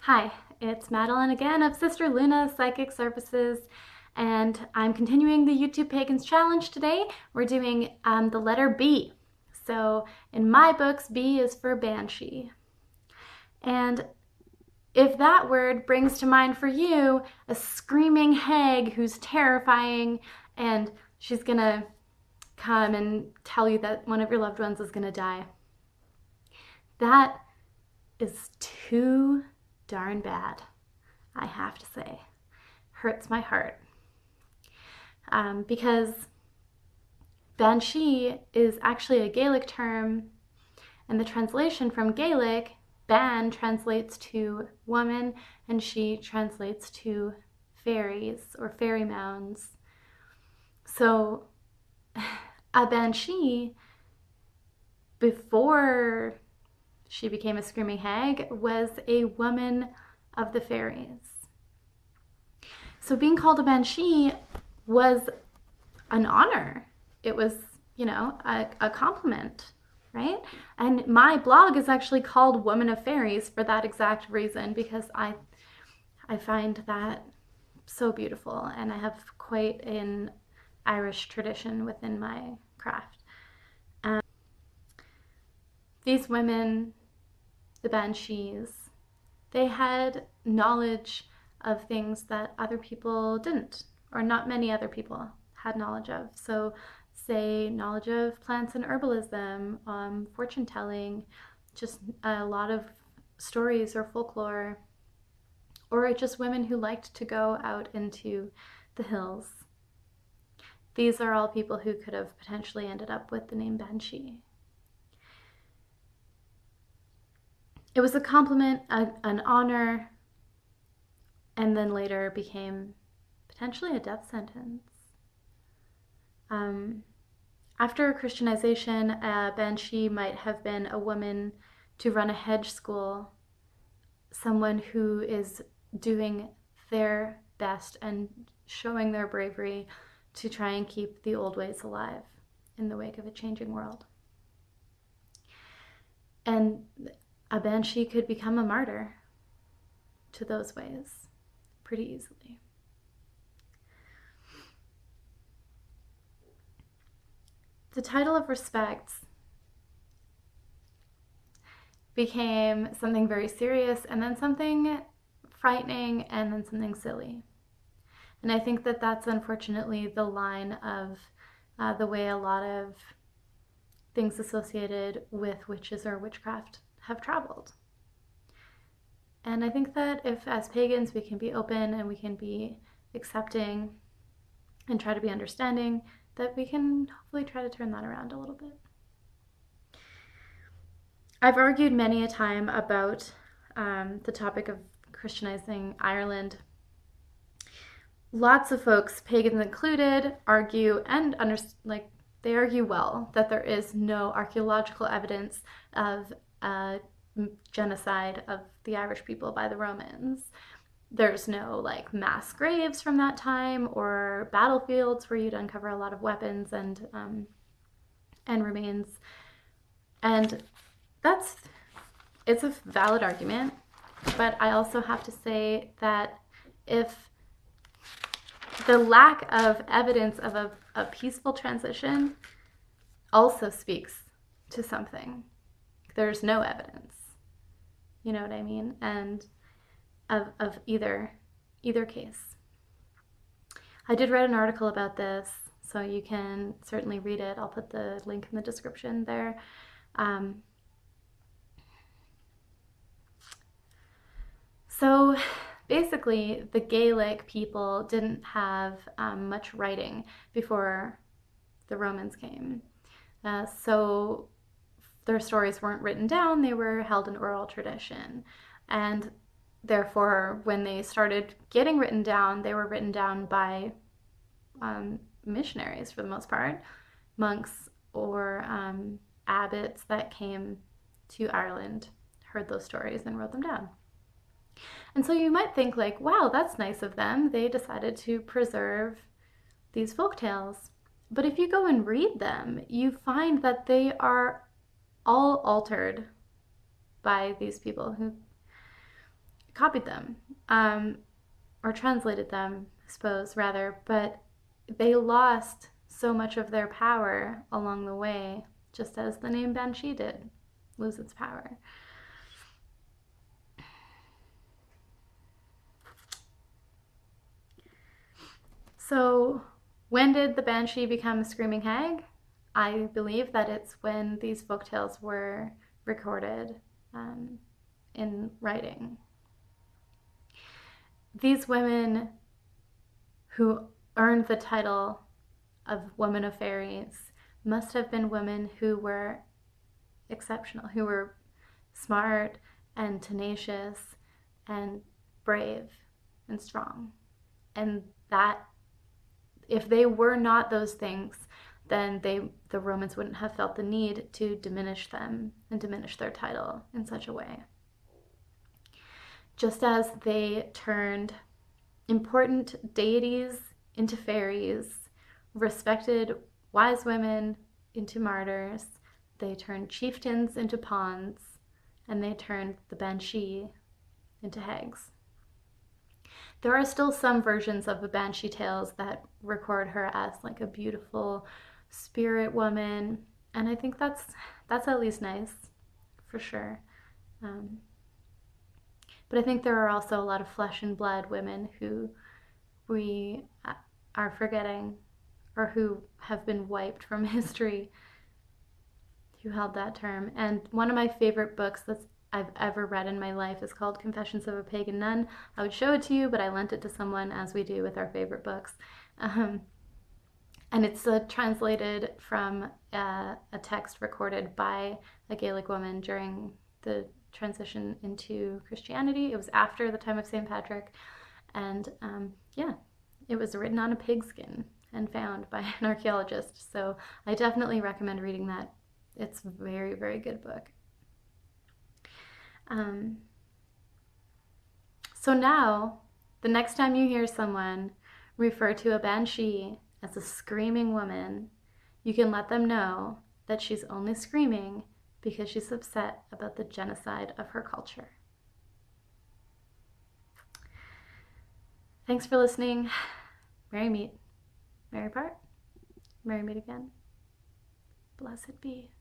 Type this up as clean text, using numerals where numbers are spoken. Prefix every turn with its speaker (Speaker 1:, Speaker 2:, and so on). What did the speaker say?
Speaker 1: Hi, it's Madeline again of Sister Luna Psychic Services, and I'm continuing the YouTube Pagans Challenge today. We're doing the letter B. So in my books, B is for Banshee. And if that word brings to mind for you a screaming hag who's terrifying and she's gonna come and tell you that one of your loved ones is gonna die, that is too darn bad, I have to say. Hurts my heart. Because Banshee is actually a Gaelic term, and the translation from Gaelic, Ban translates to woman, and she translates to fairies or fairy mounds. So a Banshee, before she became a screaming hag, was a woman of the fairies. So being called a Banshee was an honor. It was, a compliment, right? And my blog is actually called Woman of Fairies for that exact reason, because I find that so beautiful, and I have quite an Irish tradition within my craft. These women, the Banshees, they had knowledge of things that other people didn't, or not many other people had knowledge of. So say knowledge of plants and herbalism, fortune telling, just a lot of stories or folklore, or just women who liked to go out into the hills. These are all people who could have potentially ended up with the name Banshee. It was a compliment, an honor, and then later became potentially a death sentence. After Christianization, a Banshee might have been a woman to run a hedge school, someone who is doing their best and showing their bravery to try and keep the old ways alive in the wake of a changing world. And a Banshee could become a martyr to those ways pretty easily. The title of respect became something very serious, and then something frightening, and then something silly. And I think that that's unfortunately the line of the way a lot of things associated with witches or witchcraft have traveled. And I think that if, as pagans, we can be open and we can be accepting and try to be understanding, that we can hopefully try to turn that around a little bit. I've argued many a time about the topic of Christianizing Ireland. Lots of folks, pagans included, argue they argue well that there is no archaeological evidence of genocide of the Irish people by the Romans. There's no mass graves from that time or battlefields where you'd uncover a lot of weapons and remains. And it's a valid argument, but I also have to say that if the lack of evidence of a peaceful transition also speaks to something, there's no evidence, you know what I mean? And of either case. I did write an article about this, so you can certainly read it. I'll put the link in the description there. So basically, the Gaelic people didn't have much writing before the Romans came. So their stories weren't written down, they were held in oral tradition. And therefore, when they started getting written down, they were written down by missionaries for the most part, monks or abbots that came to Ireland, heard those stories, and wrote them down. And so you might think wow, that's nice of them. They decided to preserve these folk tales. But if you go and read them, you find that they are all altered by these people who copied them, or translated them, I suppose, rather, but they lost so much of their power along the way, just as the name Banshee did lose its power. So, when did the Banshee become a screaming hag? I believe that it's when these folktales were recorded in writing. These women who earned the title of Women of Fairies must have been women who were exceptional, who were smart and tenacious and brave and strong. And that, if they were not those things, then the Romans wouldn't have felt the need to diminish them and diminish their title in such a way. Just as they turned important deities into fairies, respected wise women into martyrs, they turned chieftains into pawns, and they turned the Banshee into hags. There are still some versions of the Banshee tales that record her as like a beautiful spirit woman, and I think that's at least nice, for sure. But I think there are also a lot of flesh and blood women who we are forgetting, or who have been wiped from history, who held that term. And one of my favorite books that I've ever read in my life is called Confessions of a Pagan Nun. I would show it to you, but I lent it to someone, as we do with our favorite books. And it's translated from a text recorded by a Gaelic woman during the transition into Christianity. It was after the time of St. Patrick. And yeah, it was written on a pigskin and found by an archaeologist. So I definitely recommend reading that. It's a very, very good book. So now, the next time you hear someone refer to a Banshee as a screaming woman, you can let them know that she's only screaming because she's upset about the genocide of her culture. Thanks for listening. Merry meet, merry part, merry meet again. Blessed be.